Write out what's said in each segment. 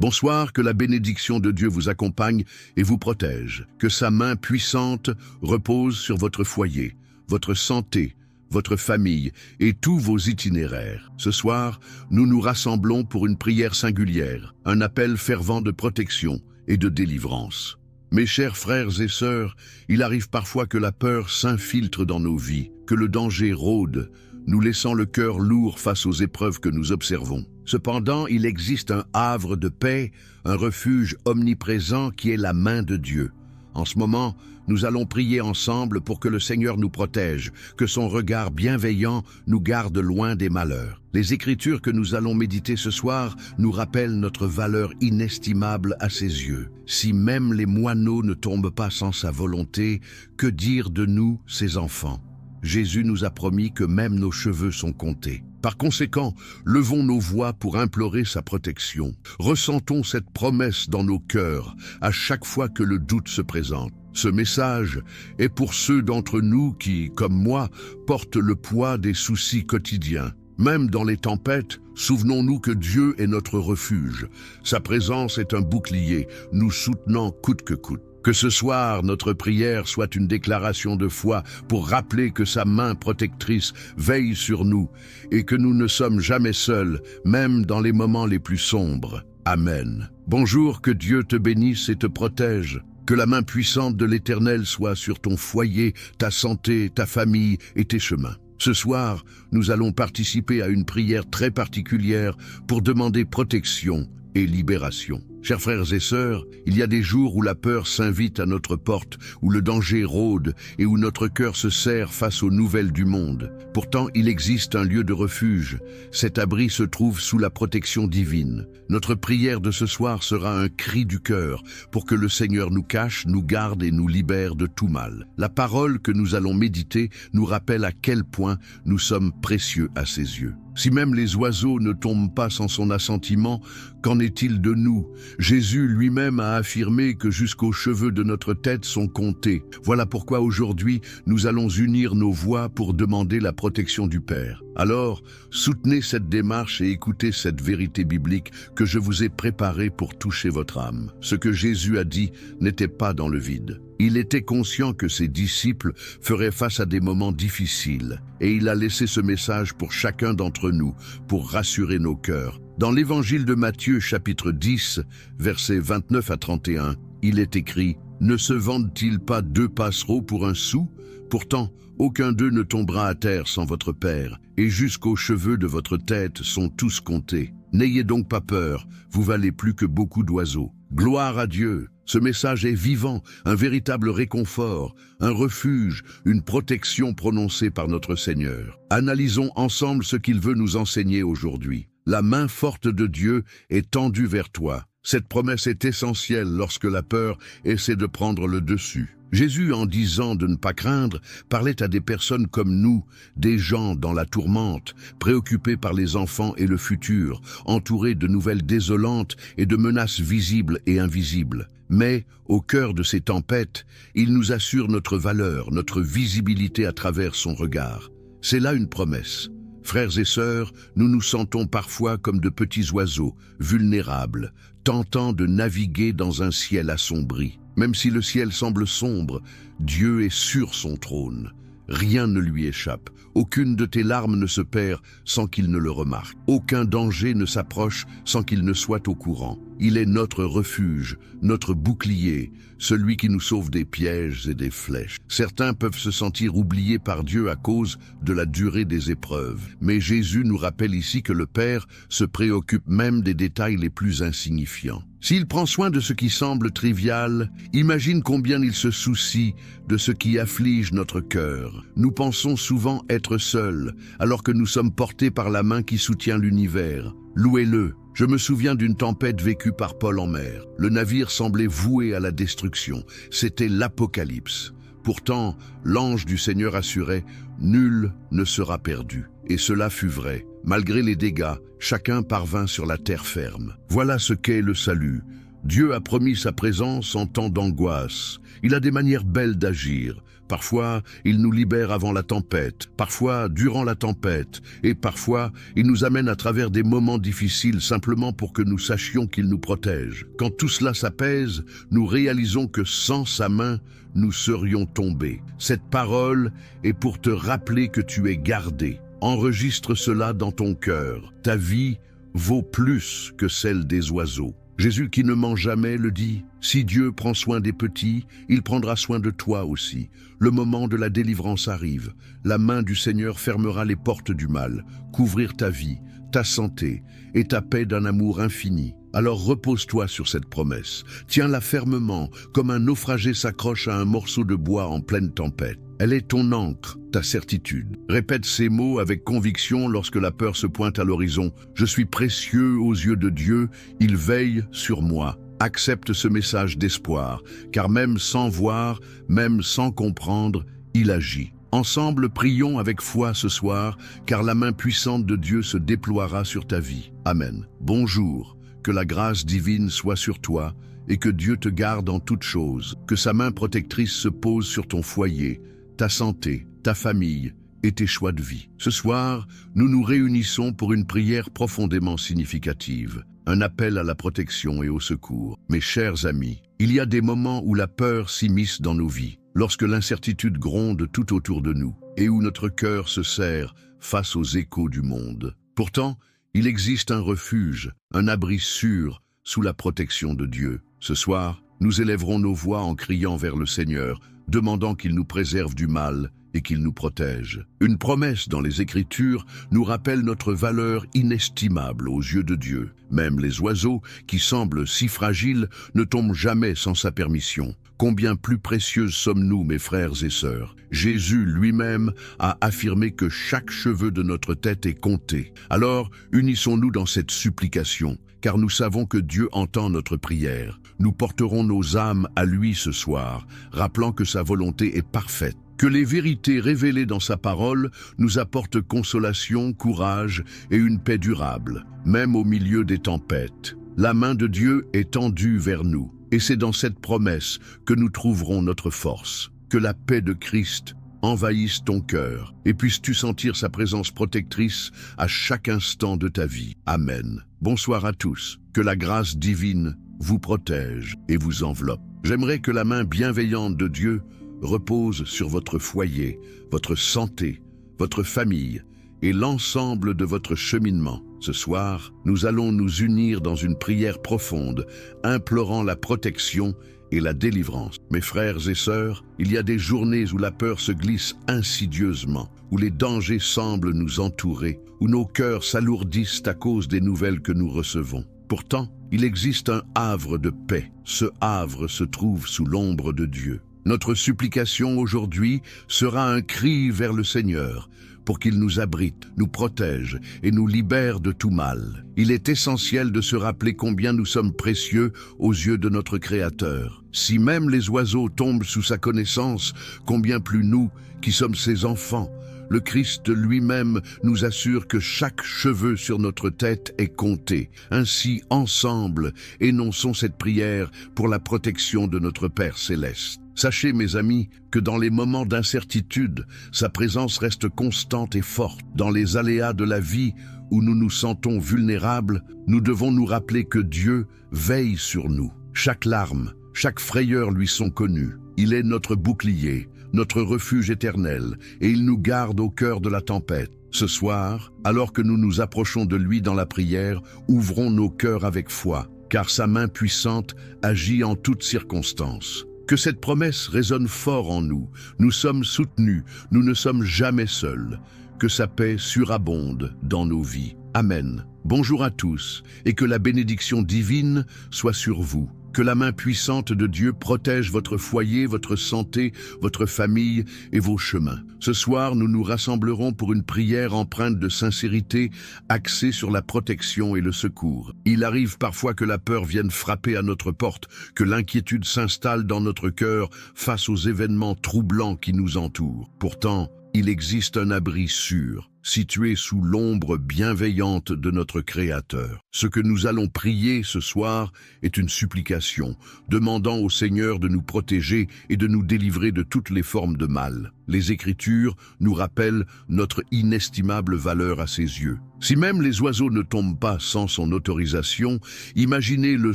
Bonsoir, que la bénédiction de Dieu vous accompagne et vous protège. Que sa main puissante repose sur votre foyer, votre santé, votre famille et tous vos itinéraires. Ce soir, nous nous rassemblons pour une prière singulière, un appel fervent de protection et de délivrance. Mes chers frères et sœurs, il arrive parfois que la peur s'infiltre dans nos vies, que le danger rôde, nous laissant le cœur lourd face aux épreuves que nous observons. Cependant, il existe un havre de paix, un refuge omniprésent qui est la main de Dieu. En ce moment, nous allons prier ensemble pour que le Seigneur nous protège, que son regard bienveillant nous garde loin des malheurs. Les Écritures que nous allons méditer ce soir nous rappellent notre valeur inestimable à ses yeux. Si même les moineaux ne tombent pas sans sa volonté, que dire de nous, ses enfants ? Jésus nous a promis que même nos cheveux sont comptés. Par conséquent, levons nos voix pour implorer sa protection. Ressentons cette promesse dans nos cœurs à chaque fois que le doute se présente. Ce message est pour ceux d'entre nous qui, comme moi, portent le poids des soucis quotidiens. Même dans les tempêtes, souvenons-nous que Dieu est notre refuge. Sa présence est un bouclier, nous soutenant coûte que coûte. Que ce soir, notre prière soit une déclaration de foi pour rappeler que sa main protectrice veille sur nous et que nous ne sommes jamais seuls, même dans les moments les plus sombres. Amen. Bonjour, que Dieu te bénisse et te protège. Que la main puissante de l'Éternel soit sur ton foyer, ta santé, ta famille et tes chemins. Ce soir, nous allons participer à une prière très particulière pour demander protection et libération. Chers frères et sœurs, il y a des jours où la peur s'invite à notre porte, où le danger rôde et où notre cœur se serre face aux nouvelles du monde. Pourtant, il existe un lieu de refuge. Cet abri se trouve sous la protection divine. Notre prière de ce soir sera un cri du cœur pour que le Seigneur nous cache, nous garde et nous libère de tout mal. La parole que nous allons méditer nous rappelle à quel point nous sommes précieux à ses yeux. Si même les oiseaux ne tombent pas sans son assentiment, qu'en est-il de nous ? Jésus lui-même a affirmé que jusqu'aux cheveux de notre tête sont comptés. Voilà pourquoi aujourd'hui, nous allons unir nos voix pour demander la protection du Père. Alors, soutenez cette démarche et écoutez cette vérité biblique que je vous ai préparée pour toucher votre âme. Ce que Jésus a dit n'était pas dans le vide. Il était conscient que ses disciples feraient face à des moments difficiles et il a laissé ce message pour chacun d'entre nous, pour rassurer nos cœurs. Dans l'évangile de Matthieu, chapitre 10, versets 29 à 31, il est écrit « Ne se vendent-ils pas 2 passereaux pour 1 sou ? Pourtant, aucun d'eux ne tombera à terre sans votre Père, et jusqu'aux cheveux de votre tête sont tous comptés. N'ayez donc pas peur, vous valez plus que beaucoup d'oiseaux. Gloire à Dieu !» Ce message est vivant, un véritable réconfort, un refuge, une protection prononcée par notre Seigneur. Analysons ensemble ce qu'il veut nous enseigner aujourd'hui. La main forte de Dieu est tendue vers toi. Cette promesse est essentielle lorsque la peur essaie de prendre le dessus. Jésus, en disant de ne pas craindre, parlait à des personnes comme nous, des gens dans la tourmente, préoccupés par les enfants et le futur, entourés de nouvelles désolantes et de menaces visibles et invisibles. Mais, au cœur de ces tempêtes, il nous assure notre valeur, notre visibilité à travers son regard. C'est là une promesse. Frères et sœurs, nous nous sentons parfois comme de petits oiseaux, vulnérables, tentant de naviguer dans un ciel assombri. Même si le ciel semble sombre, Dieu est sur son trône. Rien ne lui échappe. Aucune de tes larmes ne se perd sans qu'il ne le remarque. Aucun danger ne s'approche sans qu'il ne soit au courant. Il est notre refuge, notre bouclier, celui qui nous sauve des pièges et des flèches. Certains peuvent se sentir oubliés par Dieu à cause de la durée des épreuves. Mais Jésus nous rappelle ici que le Père se préoccupe même des détails les plus insignifiants. S'il prend soin de ce qui semble trivial, imagine combien il se soucie de ce qui afflige notre cœur. Nous pensons souvent être seuls, alors que nous sommes portés par la main qui soutient l'univers. Louez-le. Je me souviens d'une tempête vécue par Paul en mer. Le navire semblait voué à la destruction. C'était l'Apocalypse. Pourtant, l'ange du Seigneur assurait « Nul ne sera perdu ». Et cela fut vrai. Malgré les dégâts, chacun parvint sur la terre ferme. Voilà ce qu'est le salut. Dieu a promis sa présence en temps d'angoisse. Il a des manières belles d'agir. Parfois, il nous libère avant la tempête, parfois durant la tempête, et parfois, il nous amène à travers des moments difficiles simplement pour que nous sachions qu'il nous protège. Quand tout cela s'apaise, nous réalisons que sans sa main, nous serions tombés. Cette parole est pour te rappeler que tu es gardé. Enregistre cela dans ton cœur. Ta vie vaut plus que celle des oiseaux. Jésus qui ne ment jamais le dit, « Si Dieu prend soin des petits, il prendra soin de toi aussi. Le moment de la délivrance arrive. La main du Seigneur fermera les portes du mal, couvrir ta vie, ta santé et ta paix d'un amour infini. Alors repose-toi sur cette promesse. Tiens-la fermement, comme un naufragé s'accroche à un morceau de bois en pleine tempête. Elle est ton ancre, ta certitude. Répète ces mots avec conviction lorsque la peur se pointe à l'horizon. Je suis précieux aux yeux de Dieu, il veille sur moi. Accepte ce message d'espoir, car même sans voir, même sans comprendre, il agit. Ensemble, prions avec foi ce soir, car la main puissante de Dieu se déploiera sur ta vie. Amen. Bonjour, que la grâce divine soit sur toi et que Dieu te garde en toutes choses. Que sa main protectrice se pose sur ton foyer, ta santé, ta famille et tes choix de vie. Ce soir, nous nous réunissons pour une prière profondément significative, un appel à la protection et au secours. Mes chers amis, il y a des moments où la peur s'immisce dans nos vies, lorsque l'incertitude gronde tout autour de nous et où notre cœur se serre face aux échos du monde. Pourtant, il existe un refuge, un abri sûr sous la protection de Dieu. Ce soir, nous élèverons nos voix en criant vers le Seigneur, demandant qu'il nous préserve du mal et qu'il nous protège. Une promesse dans les Écritures nous rappelle notre valeur inestimable aux yeux de Dieu. Même les oiseaux, qui semblent si fragiles, ne tombent jamais sans sa permission. Combien plus précieuses sommes-nous, mes frères et sœurs? Jésus lui-même a affirmé que chaque cheveu de notre tête est compté. Alors, unissons-nous dans cette supplication, car nous savons que Dieu entend notre prière. Nous porterons nos âmes à lui ce soir, rappelant que sa volonté est parfaite. Que les vérités révélées dans sa parole nous apportent consolation, courage et une paix durable, même au milieu des tempêtes. La main de Dieu est tendue vers nous, et c'est dans cette promesse que nous trouverons notre force. Que la paix de Christ envahisse ton cœur, et puisses-tu sentir sa présence protectrice à chaque instant de ta vie. Amen. Bonsoir à tous. Que la grâce divine vous protège et vous enveloppe. J'aimerais que la main bienveillante de Dieu repose sur votre foyer, votre santé, votre famille et l'ensemble de votre cheminement. Ce soir, nous allons nous unir dans une prière profonde, implorant la protection et la délivrance. Mes frères et sœurs, il y a des journées où la peur se glisse insidieusement, où les dangers semblent nous entourer, où nos cœurs s'alourdissent à cause des nouvelles que nous recevons. Pourtant, il existe un havre de paix. Ce havre se trouve sous l'ombre de Dieu. Notre supplication aujourd'hui sera un cri vers le Seigneur pour qu'il nous abrite, nous protège et nous libère de tout mal. Il est essentiel de se rappeler combien nous sommes précieux aux yeux de notre Créateur. Si même les oiseaux tombent sous sa connaissance, combien plus nous qui sommes ses enfants. Le Christ lui-même nous assure que chaque cheveu sur notre tête est compté. Ainsi, ensemble, énonçons cette prière pour la protection de notre Père céleste. Sachez, mes amis, que dans les moments d'incertitude, sa présence reste constante et forte. Dans les aléas de la vie où nous nous sentons vulnérables, nous devons nous rappeler que Dieu veille sur nous. Chaque larme, chaque frayeur lui sont connues. Il est notre bouclier, notre refuge éternel, et il nous garde au cœur de la tempête. Ce soir, alors que nous nous approchons de lui dans la prière, ouvrons nos cœurs avec foi, car sa main puissante agit en toutes circonstances. Que cette promesse résonne fort en nous. Nous sommes soutenus, nous ne sommes jamais seuls. Que sa paix surabonde dans nos vies. Amen. Bonjour à tous, et que la bénédiction divine soit sur vous. Que la main puissante de Dieu protège votre foyer, votre santé, votre famille et vos chemins. Ce soir, nous nous rassemblerons pour une prière empreinte de sincérité, axée sur la protection et le secours. Il arrive parfois que la peur vienne frapper à notre porte, que l'inquiétude s'installe dans notre cœur face aux événements troublants qui nous entourent. Pourtant, il existe un abri sûr, situé sous l'ombre bienveillante de notre Créateur. Ce que nous allons prier ce soir est une supplication, demandant au Seigneur de nous protéger et de nous délivrer de toutes les formes de mal. Les Écritures nous rappellent notre inestimable valeur à ses yeux. Si même les oiseaux ne tombent pas sans son autorisation, imaginez le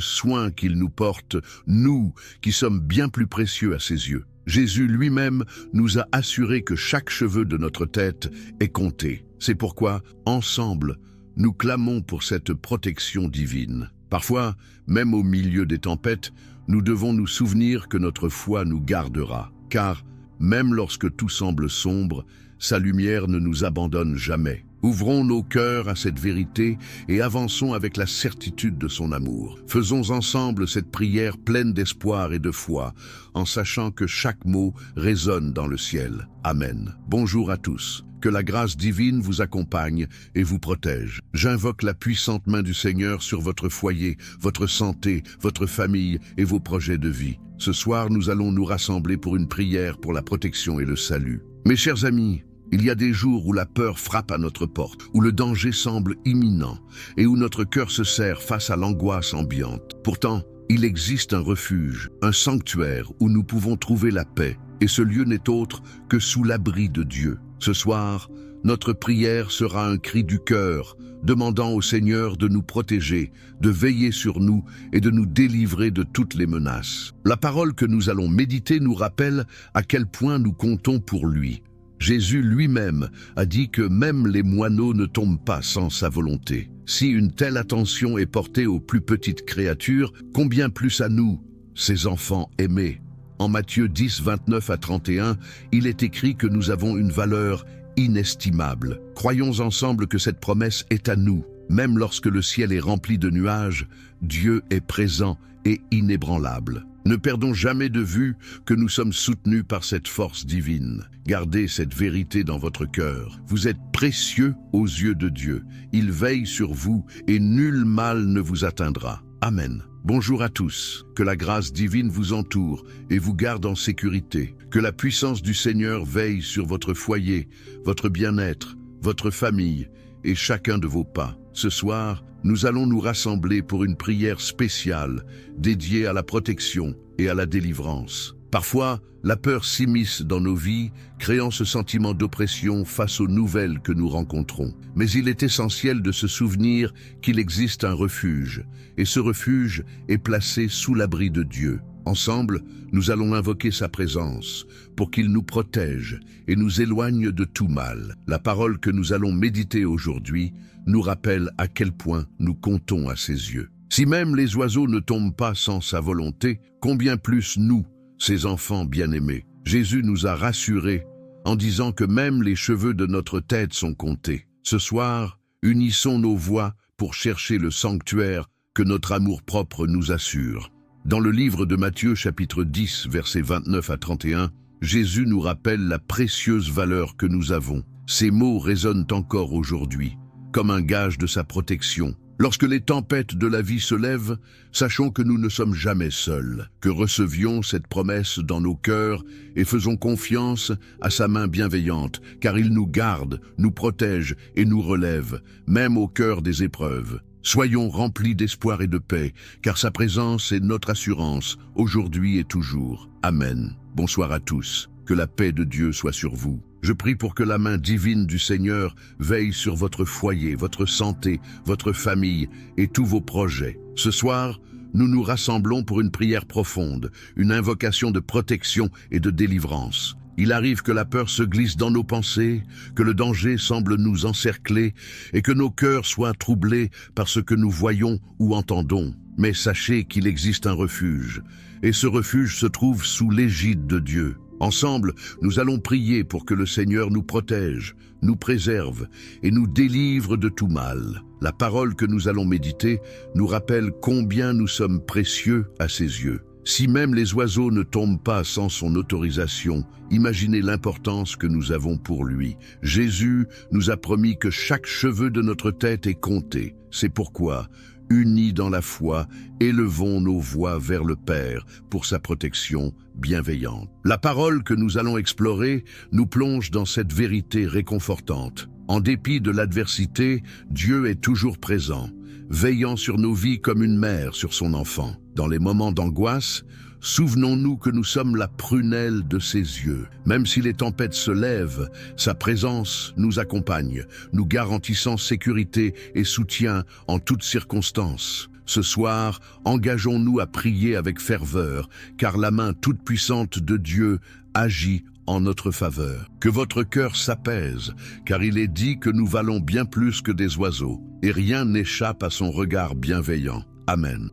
soin qu'il nous porte, nous qui sommes bien plus précieux à ses yeux. Jésus lui-même nous a assuré que chaque cheveu de notre tête est compté. C'est pourquoi, ensemble, nous clamons pour cette protection divine. Parfois, même au milieu des tempêtes, nous devons nous souvenir que notre foi nous gardera, car, même lorsque tout semble sombre, sa lumière ne nous abandonne jamais. Ouvrons nos cœurs à cette vérité et avançons avec la certitude de son amour. Faisons ensemble cette prière pleine d'espoir et de foi, en sachant que chaque mot résonne dans le ciel. Amen. Bonjour à tous. Que la grâce divine vous accompagne et vous protège. J'invoque la puissante main du Seigneur sur votre foyer, votre santé, votre famille et vos projets de vie. Ce soir, nous allons nous rassembler pour une prière pour la protection et le salut. Mes chers amis, il y a des jours où la peur frappe à notre porte, où le danger semble imminent et où notre cœur se serre face à l'angoisse ambiante. Pourtant, il existe un refuge, un sanctuaire où nous pouvons trouver la paix, et ce lieu n'est autre que sous l'abri de Dieu. Ce soir, notre prière sera un cri du cœur, demandant au Seigneur de nous protéger, de veiller sur nous et de nous délivrer de toutes les menaces. La parole que nous allons méditer nous rappelle à quel point nous comptons pour lui. Jésus lui-même a dit que même les moineaux ne tombent pas sans sa volonté. Si une telle attention est portée aux plus petites créatures, combien plus à nous, ses enfants aimés. En Matthieu 10, 29 à 31, il est écrit que nous avons une valeur inestimable. Croyons ensemble que cette promesse est à nous. Même lorsque le ciel est rempli de nuages, Dieu est présent et inébranlable. Ne perdons jamais de vue que nous sommes soutenus par cette force divine. Gardez cette vérité dans votre cœur. Vous êtes précieux aux yeux de Dieu. Il veille sur vous et nul mal ne vous atteindra. Amen. Bonjour à tous. Que la grâce divine vous entoure et vous garde en sécurité. Que la puissance du Seigneur veille sur votre foyer, votre bien-être, votre famille et chacun de vos pas. Ce soir, nous allons nous rassembler pour une prière spéciale dédiée à la protection et à la délivrance. Parfois, la peur s'immisce dans nos vies, créant ce sentiment d'oppression face aux nouvelles que nous rencontrons. Mais il est essentiel de se souvenir qu'il existe un refuge, et ce refuge est placé sous l'abri de Dieu. Ensemble, nous allons invoquer sa présence pour qu'il nous protège et nous éloigne de tout mal. La parole que nous allons méditer aujourd'hui nous rappelle à quel point nous comptons à ses yeux. Si même les oiseaux ne tombent pas sans sa volonté, combien plus nous, ses enfants bien-aimés. Jésus nous a rassurés en disant que même les cheveux de notre tête sont comptés. Ce soir, unissons nos voix pour chercher le sanctuaire que notre amour-propre nous assure. Dans le livre de Matthieu, chapitre 10, versets 29 à 31, Jésus nous rappelle la précieuse valeur que nous avons. Ces mots résonnent encore aujourd'hui, comme un gage de sa protection. Lorsque les tempêtes de la vie se lèvent, sachons que nous ne sommes jamais seuls, que recevions cette promesse dans nos cœurs et faisons confiance à sa main bienveillante, car il nous garde, nous protège et nous relève, même au cœur des épreuves. Soyons remplis d'espoir et de paix, car sa présence est notre assurance, aujourd'hui et toujours. Amen. Bonsoir à tous. Que la paix de Dieu soit sur vous. Je prie pour que la main divine du Seigneur veille sur votre foyer, votre santé, votre famille et tous vos projets. Ce soir, nous nous rassemblons pour une prière profonde, une invocation de protection et de délivrance. Il arrive que la peur se glisse dans nos pensées, que le danger semble nous encercler et que nos cœurs soient troublés par ce que nous voyons ou entendons. Mais sachez qu'il existe un refuge, et ce refuge se trouve sous l'égide de Dieu. Ensemble, nous allons prier pour que le Seigneur nous protège, nous préserve et nous délivre de tout mal. La parole que nous allons méditer nous rappelle combien nous sommes précieux à ses yeux. Si même les oiseaux ne tombent pas sans son autorisation, imaginez l'importance que nous avons pour lui. Jésus nous a promis que chaque cheveu de notre tête est compté. C'est pourquoi, unis dans la foi, élevons nos voix vers le Père pour sa protection bienveillante. La parole que nous allons explorer nous plonge dans cette vérité réconfortante. En dépit de l'adversité, Dieu est toujours présent, veillant sur nos vies comme une mère sur son enfant. Dans les moments d'angoisse, souvenons-nous que nous sommes la prunelle de ses yeux. Même si les tempêtes se lèvent, sa présence nous accompagne, nous garantissant sécurité et soutien en toutes circonstances. Ce soir, engageons-nous à prier avec ferveur, car la main toute-puissante de Dieu agit en notre faveur. Que votre cœur s'apaise, car il est dit que nous valons bien plus que des oiseaux, et rien n'échappe à son regard bienveillant. Amen.